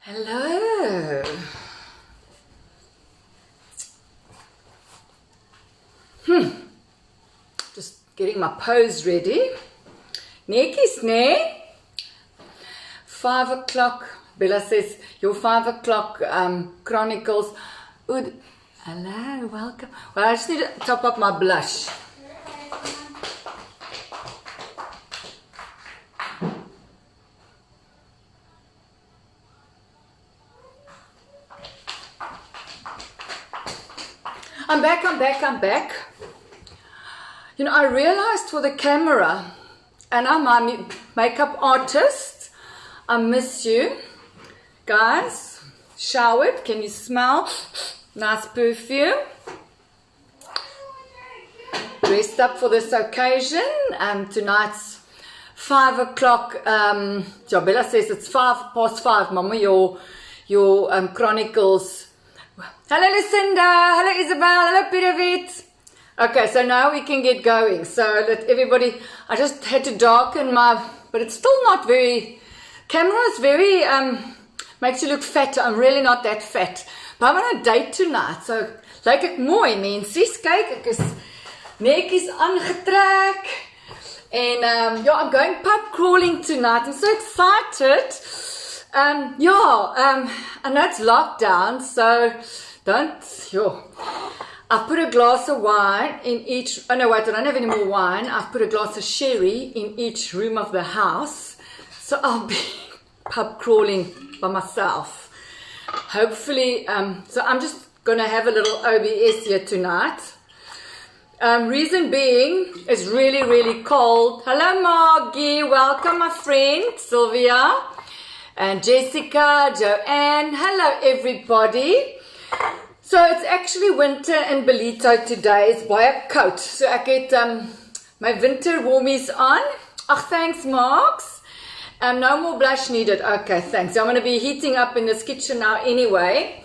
Hello. Just getting my pose ready. Netjies, nee? 5 o'clock. Bella says, your 5 o'clock chronicles. Hello, welcome. Well, I just need to top up my blush. I'm back. You know, I realized for the camera, and I'm my makeup artist, I miss you. Guys, showered, can you smell? Nice perfume. Dressed up for this occasion, tonight's 5 o'clock, Bella says it's 5:05, Mama, your chronicles. Hello Lucinda, hello Isabel, hello Piravit. Okay, so now we can get going. So let everybody, I just had to darken but it's still not very, camera is very, makes you look fat. I'm really not that fat. But I'm on a date tonight, so lyk ek mooi, mensies. Kyk, ek is netjies aangetrek. En I'm going pub crawling tonight. I'm so excited. I know it's lockdown, so I've put a glass of wine in each, oh no wait, I don't have any more wine. I've put a glass of sherry in each room of the house, so I'll be pub crawling by myself. Hopefully, so I'm just gonna have a little OBS here tonight. Reason being, it's really, really cold. Hello Margie, welcome my friend, Sylvia. And Jessica, Joanne, hello everybody. So it's actually winter in Belito today. It's by a coat. So I get my winter warmies on. Oh, thanks, Marks. No more blush needed. Okay, thanks. I'm going to be heating up in this kitchen now anyway.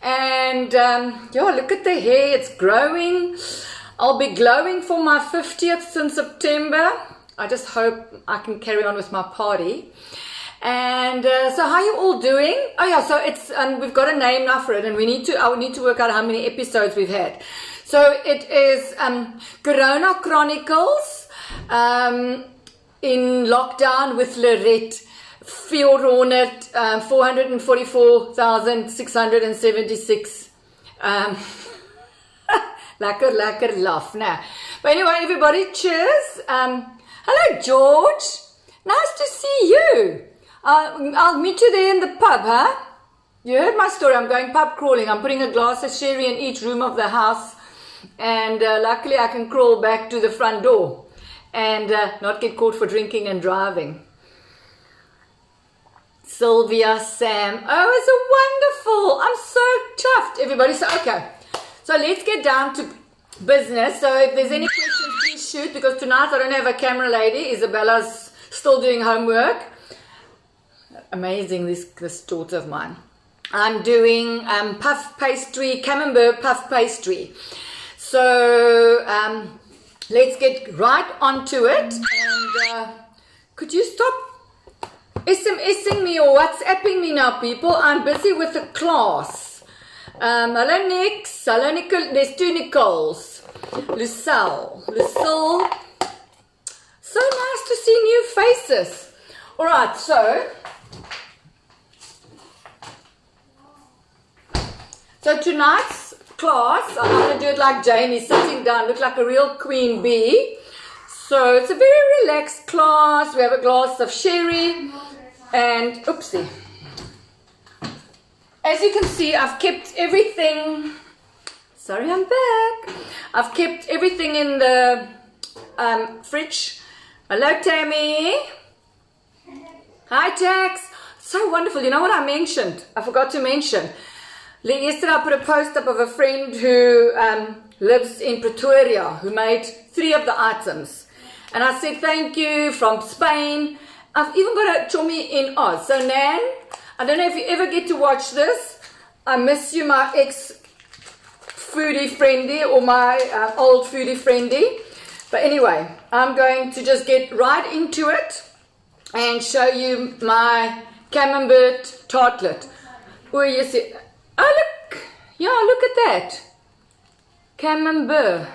And look at the hair. It's growing. I'll be glowing for my 50th in September. I just hope I can carry on with my party. And so how are you all doing? Oh yeah, so it's we've got a name now for it, and I need to work out how many episodes we've had. So it is Corona Chronicles in lockdown with Loret, 444,676 lekker laugh now. But anyway, everybody, cheers. Hello George, nice to see you. I'll meet you there in the pub, huh? You heard my story. I'm going pub crawling. I'm putting a glass of sherry in each room of the house. And luckily I can crawl back to the front door and not get caught for drinking and driving. Sylvia, Sam. Oh, it's wonderful. I'm so chuffed, everybody. So, okay. So let's get down to business. So if there's any questions, please shoot. Because tonight I don't have a camera lady. Isabella's still doing homework. Amazing, this daughter of mine. I'm doing puff pastry, Camembert puff pastry. So let's get right onto it. And could you stop SMSing me or WhatsApping me now, people? I'm busy with a class. Hello Nix, hello Nicole. There's two Nicoles. Lucille. So nice to see new faces. All right, so tonight's class, I'm going to do it like Jamie, sitting down, look like a real queen bee. So it's a very relaxed class. We have a glass of sherry and, oopsie. As you can see, I've kept everything, sorry I'm back. I've kept everything in the fridge. Hello Tammy. Hi Jax. So wonderful. You know what I mentioned? I forgot to mention. Yesterday I put a post up of a friend who lives in Pretoria who made 3 of the items. And I said thank you from Spain. I've even got a chummy in Oz. So Nan, I don't know if you ever get to watch this. I miss you, my ex-foodie friendie or my old foodie friendie. But anyway, I'm going to just get right into it and show you my Camembert tartlet. Where you see, oh look, yeah, look at that. Camembert.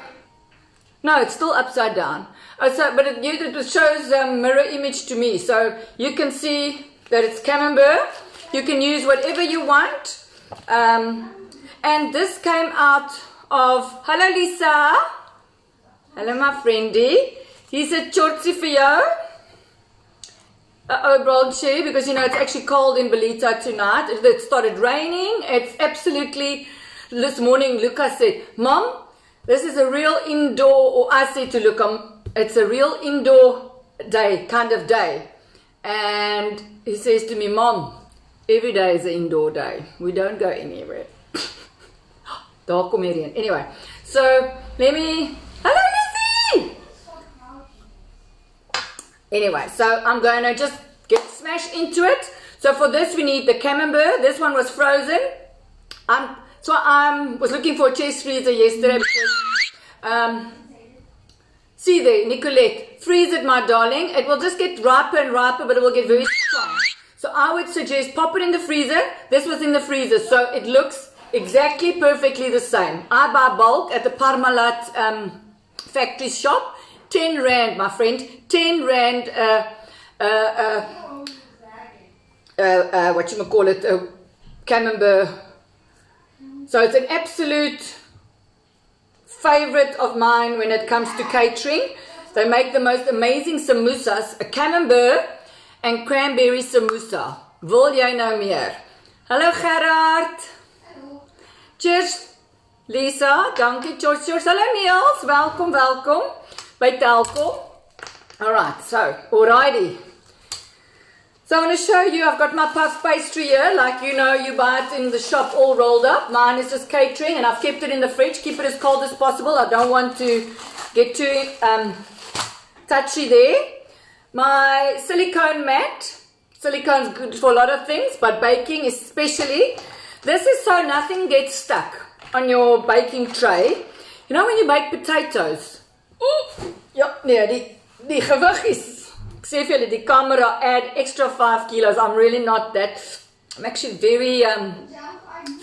No, it's still upside down. Oh, so, but it shows a mirror image to me. So you can see that it's Camembert. You can use whatever you want. And this came out of, hello Lisa. Hello my friendie. Here's a chortsie for you. Bronchi, because you know it's actually cold in Belita tonight. It started raining. It's absolutely, this morning Luca said, Mom, this is a real indoor, or I said to Luca, it's a real indoor day, kind of day. And he says to me, Mom, every day is an indoor day. We don't go anywhere. Dark comedian. Anyway, so let me, hello Lizzie! Anyway, so I'm going to just get smashed into it. So for this we need the Camembert. This one was frozen. So I was looking for a chest freezer yesterday because, see there, Nicolette, freeze it my darling. It will just get riper and riper, but it will get very strong. So I would suggest pop it in the freezer. This was in the freezer, so it looks exactly perfectly the same. I buy bulk at the Parmalat factory shop. 10 rand, my friend. 10 rand, what you call it, Camembert. So it's an absolute favorite of mine when it comes to catering. They make the most amazing samosas, a Camembert and cranberry samosa. Wil jy nou meer? Hallo Gerard. Cheers. Lisa, dankie. Cheers. Hallo Niels, welkom, welkom. By Telkom. Alright, so, alrighty. So I'm going to show you, I've got my puff pastry here, like you know, you buy it in the shop all rolled up. Mine is just catering, and I've kept it in the fridge. Keep it as cold as possible. I don't want to get too touchy there. My silicone mat. Silicone's good for a lot of things, but baking especially. This is so nothing gets stuck on your baking tray. You know when you bake potatoes? Ja, nee, die gewig is, ek sê vir julle, die camera add extra 5 kilos. I'm really not that, I'm actually very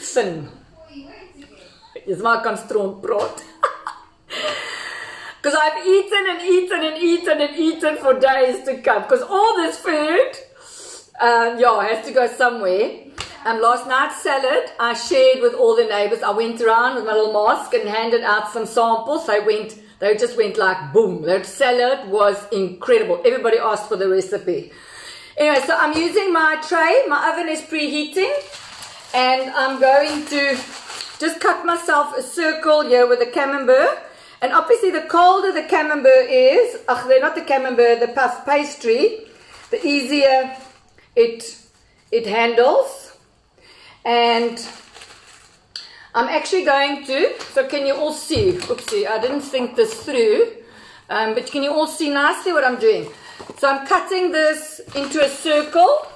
thin. Dis maar kan stroom praat. Because I've eaten and eaten and eaten and eaten for days to come. Because all this food, has to go somewhere. Last night's salad, I shared with all the neighbors. I went around with my little mask and handed out some samples. They just went like boom. That salad was incredible. Everybody asked for the recipe. Anyway, so I'm using my tray. My oven is preheating. And I'm going to just cut myself a circle here with the Camembert. And obviously the colder the Camembert is, they're not the Camembert, the puff pastry, the easier it handles. And I'm actually going to, so can you all see, oopsie, I didn't think this through, but can you all see nicely what I'm doing? So I'm cutting this into a circle,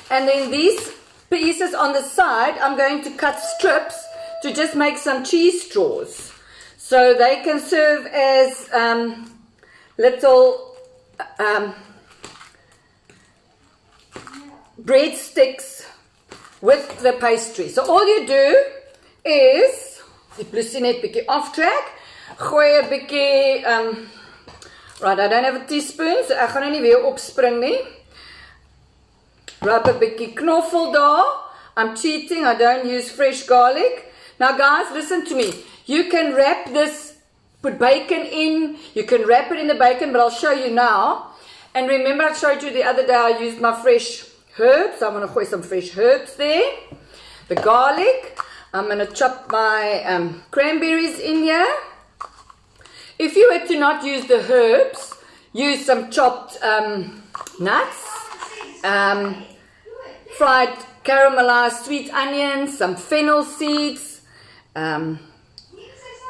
and then these pieces on the side, I'm going to cut strips to just make some cheese straws. So they can serve as little breadsticks with the pastry. So all you do is, die blussie net bietjie aftrek, gooi 'n bietjie, right, I don't have a teaspoon, so ek gaan nou nie weer opspring nie. Rub 'n bietjie knoffel daar. I'm cheating, I don't use fresh garlic. Now guys, listen to me. You can wrap this, put bacon in, you can wrap it in the bacon, but I'll show you now. And remember I showed you the other day I used my fresh herbs, so I'm going to put some fresh herbs there. The garlic, I'm going to chop my cranberries in here. If you were to not use the herbs, use some chopped nuts, fried caramelized sweet onions, some fennel seeds.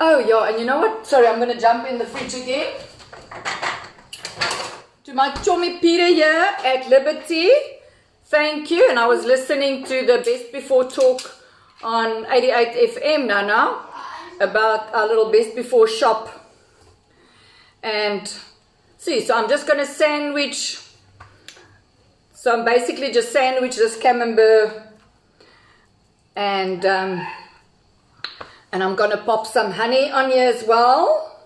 Oh yeah, and you know what? Sorry, I'm going to jump in the fridge again. To my chommy Peter here at Liberty, thank you. And I was listening to the Best Before talk on 88 FM now about our little Best Before shop. And see, so I'm just going to sandwich So I'm basically just sandwich this camembert, and I'm going to pop some honey on here as well.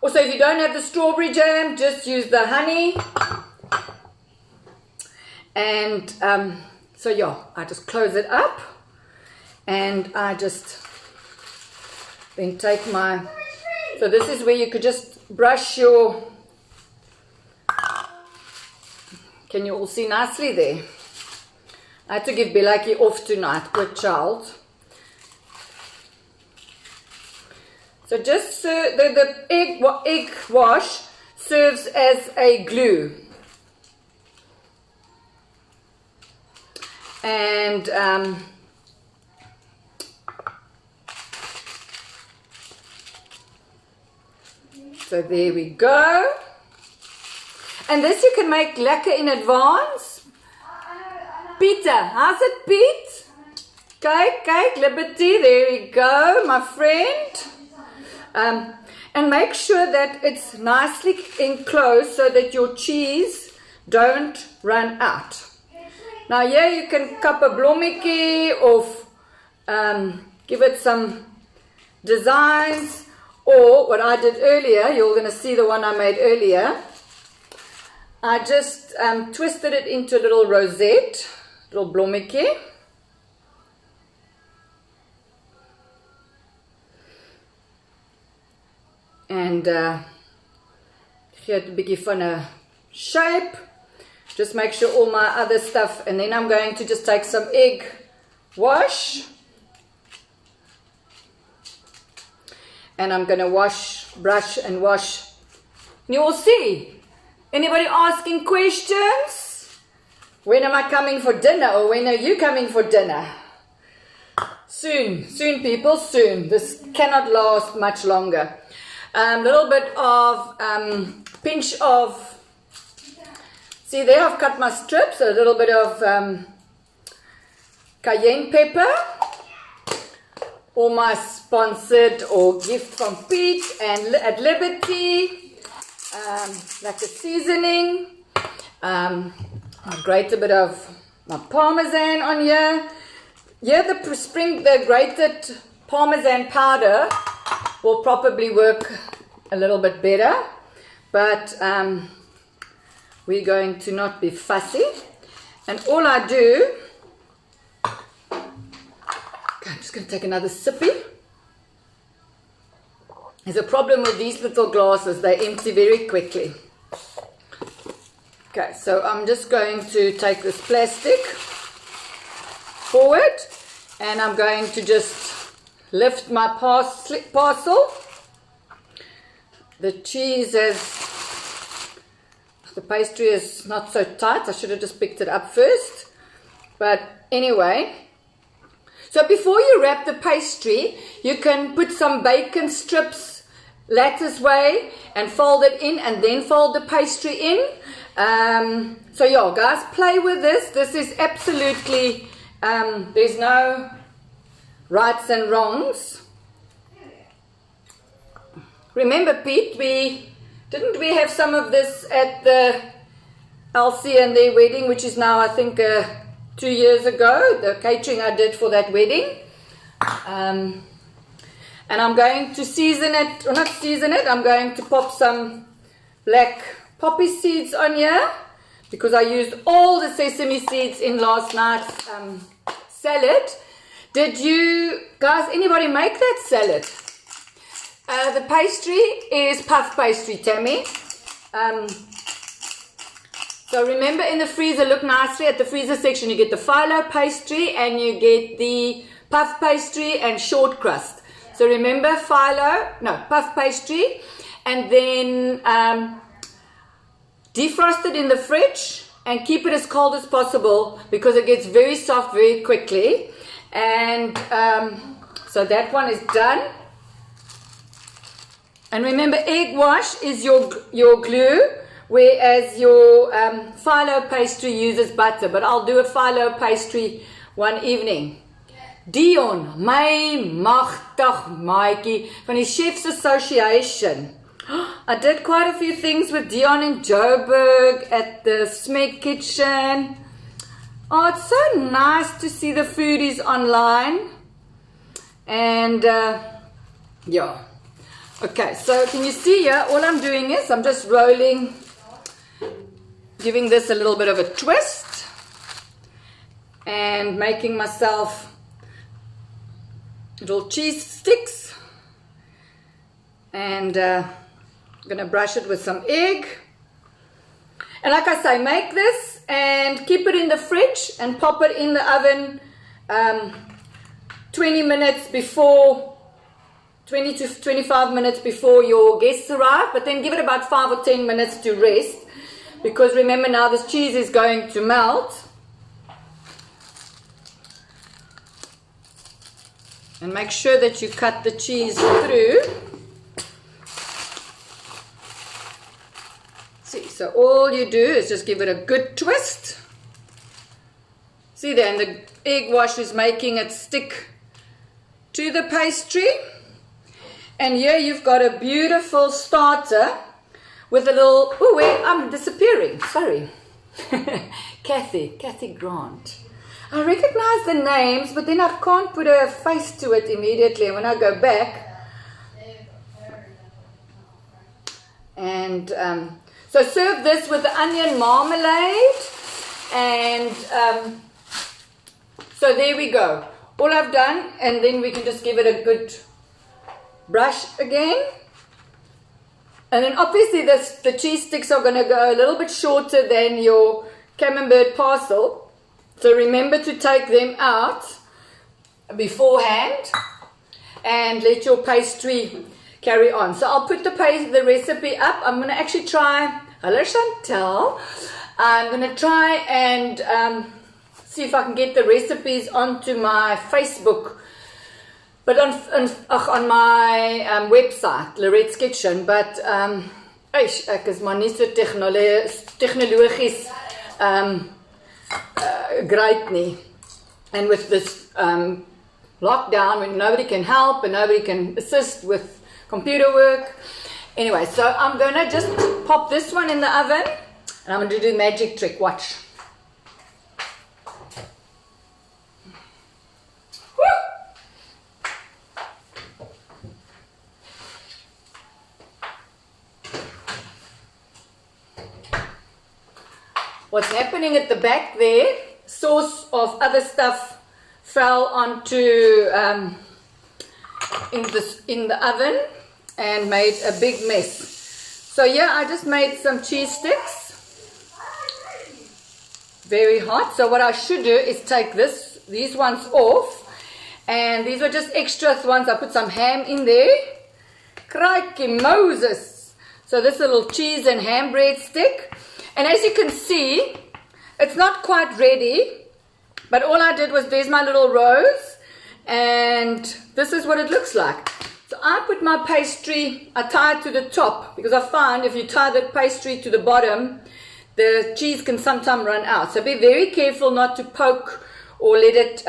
Also, if you don't have the strawberry jam, just use the honey. And so yeah, I just close it up, and I just then take my, so this is where you could just brush your, can you all see nicely there? I had to give Belaki off tonight, poor child. So just the egg wash serves as a glue. And so there we go. And this you can make lekker in advance. Peter, how's it, Pete? Kyk, Liberty, there we go, my friend. And make sure that it's nicely enclosed so that your cheese don't run out. Now here you can cup a bloemmetjie or give it some designs, or what I did earlier, you're going to see the one I made earlier. I just twisted it into a little rosette, little bloemmetjie. And gee het 'n bietjie van 'n shape. Just make sure all my other stuff, and then I'm going to just take some egg wash. And I'm going to brush and wash. You will see. Anybody asking questions? When am I coming for dinner, or when are you coming for dinner? Soon, people, soon. This cannot last much longer. Little bit of pinch of, see there, I've cut my strips, a little bit of cayenne pepper, or my sponsored or gift from Pete and at Liberty, like the seasoning. I'll grate a bit of my parmesan on here. Here the grated parmesan powder will probably work a little bit better, but we're going to not be fussy. And all I do, okay, I'm just going to take another sippy. There's a problem with these little glasses, they empty very quickly. Okay, so I'm just going to take this plastic forward, and I'm going to just lift my parcel. The cheese the pastry is not so tight. I should have just picked it up first. But anyway, so before you wrap the pastry, you can put some bacon strips lattice way and fold it in, and then fold the pastry in. So yeah, guys, play with this. This is absolutely, there's no rights and wrongs. Remember, Pete, didn't we have some of this at the Elsie and their wedding, which is now, I think, 2 years ago, the catering I did for that wedding. And I'm going to season it, or not season it, I'm going to pop some black poppy seeds on here, because I used all the sesame seeds in last night's salad. Did you guys, anybody make that salad? The pastry is puff pastry, Tammy. So remember, in the freezer, look nicely at the freezer section, you get the phyllo pastry and you get the puff pastry and short crust. So remember, puff pastry, and then defrost it in the fridge and keep it as cold as possible, because it gets very soft very quickly. And so that one is done. And remember, egg wash is your glue, whereas your phyllo pastry uses butter. But I'll do a phyllo pastry one evening. Dion, my magtig maatjie van die Chefs Association. I did quite a few things with Dion in Joburg at the Smeg Kitchen. Oh, it's so nice to see the foodies online. And yeah. Okay, so can you see here, all I'm doing is I'm just rolling, giving this a little bit of a twist and making myself little cheese sticks. And I'm going to brush it with some egg. And like I say, make this and keep it in the fridge and pop it in the oven 20 minutes before, 20 to 25 minutes before your guests arrive. But then give it about 5 or 10 minutes to rest. Because remember now this cheese is going to melt. And make sure that you cut the cheese through. See, so all you do is just give it a good twist. See there, and the egg wash is making it stick to the pastry. And here you've got a beautiful starter with a little, oh wait, I'm disappearing, sorry. Kathy Grant. I recognize the names, but then I can't put a face to it immediately when I go back. And so serve this with the onion marmalade. And so there we go. All I've done, and then we can just give it a good brush again. And then obviously the cheese sticks are going to go a little bit shorter than your Camembert parcel. So remember to take them out beforehand and let your pastry carry on. So I'll put the recipe up. I'm going to actually try, hello Chantal, I'm going to try and see if I can get the recipes onto my Facebook, but on my website, Loret's Kitchen. But ek is maar nie so technologisch great nie. And with this lockdown, when nobody can help and nobody can assist with computer work. Anyway, so I'm going to just pop this one in the oven and I'm going to do the magic trick. Watch. What's happening at the back there, sauce of other stuff fell onto in the oven and made a big mess. So yeah, I just made some cheese sticks, very hot. So what I should do is take these ones off, and these are just extra ones. I put some ham in there. Crikey Moses! So this little cheese and ham bread stick. And as you can see, it's not quite ready, but all I did was, there's my little rose, and this is what it looks like. So I put my pastry, I tie it to the top, because I find if you tie the pastry to the bottom, the cheese can sometimes run out. So be very careful not to poke or let it,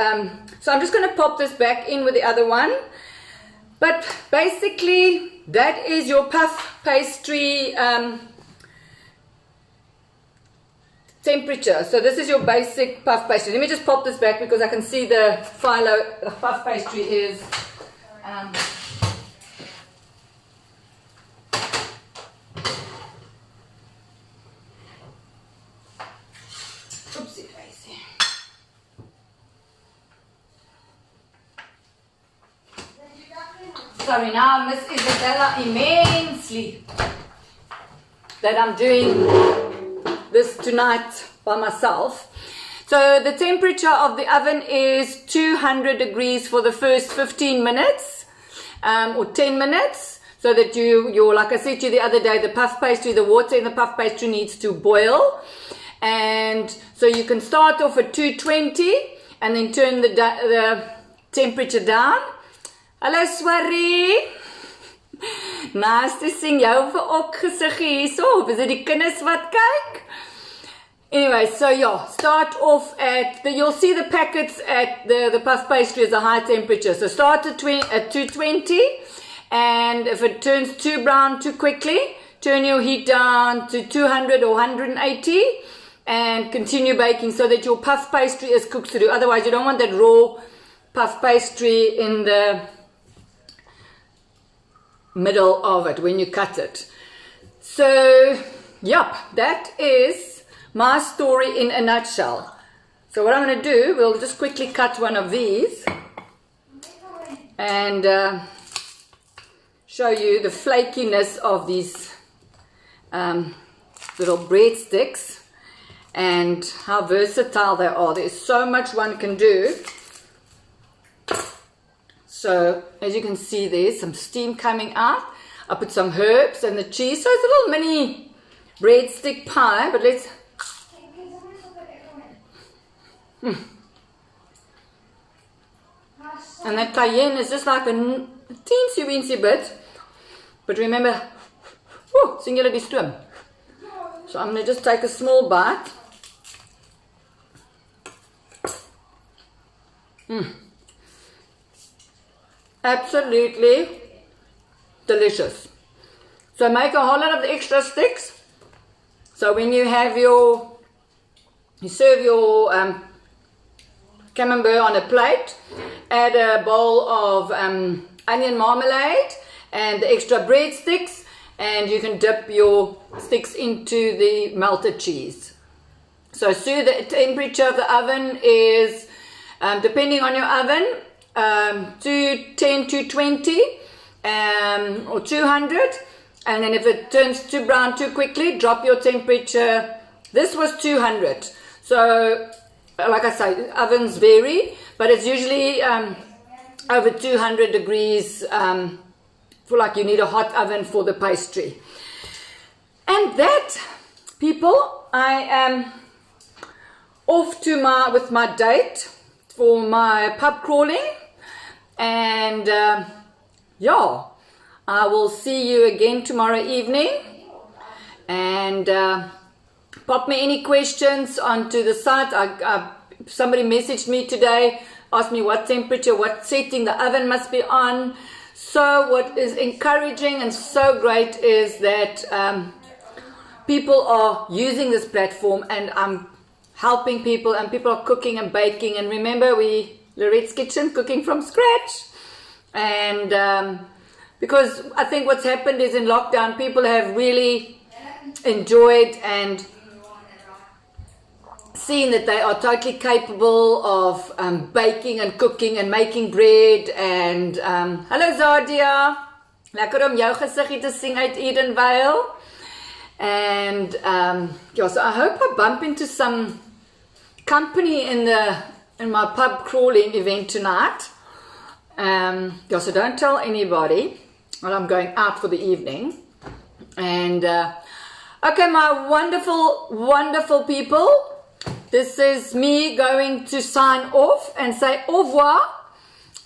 so I'm just going to pop this back in with the other one. But basically, that is your puff pastry temperature. So this is your basic puff pastry. Let me just pop this back because I can see the puff pastry is oopsie daisy. Sorry, now I miss Isabella immensely that I'm doing this tonight by myself. So the temperature of the oven is 200 degrees for the first 15 minutes or 10 minutes, so that your, like I said to you the other day, the puff pastry, the water in the puff pastry needs to boil. And so you can start off at 220 and then turn the temperature down. Hallo Swarrie, nice to sien jou vir ook gesiggie hierso. Is dit die kinders wat kyk? Anyway, so yeah, start off at, you'll see the packets at the puff pastry is a high temperature. So start at 220, and if it turns too brown too quickly, turn your heat down to 200 or 180 and continue baking so that your puff pastry is cooked through. Otherwise, you don't want that raw puff pastry in the middle of it when you cut it. So, yep, that is my story in a nutshell. So what I'm going to do, we'll just quickly cut one of these and show you the flakiness of these little breadsticks and how versatile they are. There's so much one can do. So as you can see, there's some steam coming out. I put some herbs and the cheese. So it's a little mini breadstick pie, but let's... And that cayenne is just like a teensy weensy bit. But remember, singular die stoom. So I'm going to just take a small bite. Absolutely delicious. So make a whole lot of the extra sticks. So when you have you serve your camembert on a plate, add a bowl of onion marmalade and the extra breadsticks, and you can dip your sticks into the melted cheese. So the temperature of the oven is, depending on your oven, 210, 220 or 200, and then if it turns too brown too quickly, drop your temperature. This was 200. So like I say, ovens vary, but it's usually over 200 degrees. Like you need a hot oven for the pastry. And that, people, I am off to with my date for my pub crawling, and yeah, I will see you again tomorrow evening. And pop me any questions onto the site. Somebody messaged me today, asked me what temperature, what setting the oven must be on. So what is encouraging and so great is that people are using this platform, and I'm helping people, and people are cooking and baking. And remember, Loret's Kitchen, cooking from scratch. And because I think what's happened is in lockdown, people have really enjoyed and seen that they are totally capable of baking and cooking and making bread. And hello Zadia, lekker om jou gesiggie te sien uit Edenvale. And yeah, so I hope I bump into some company in my pub crawling event tonight. Yeah, so don't tell anybody. Well, I'm going out for the evening. And okay, my wonderful, wonderful people, this is me going to sign off and say au revoir,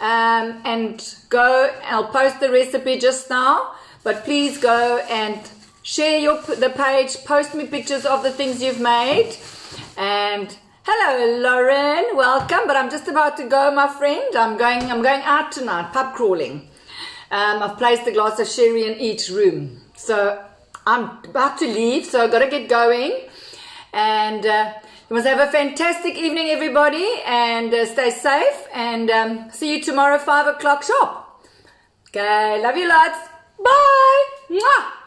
and go. I'll post the recipe just now, but please go and share the page, post me pictures of the things you've made. And hello Lauren, welcome. But I'm just about to go, my friend. I'm going out tonight, pub crawling. I've placed a glass of sherry in each room, so I'm about to leave, so I've got to get going. And you must have a fantastic evening, everybody, and stay safe, and see you tomorrow 5 o'clock sharp. Okay, love you lots. Bye. Mwah.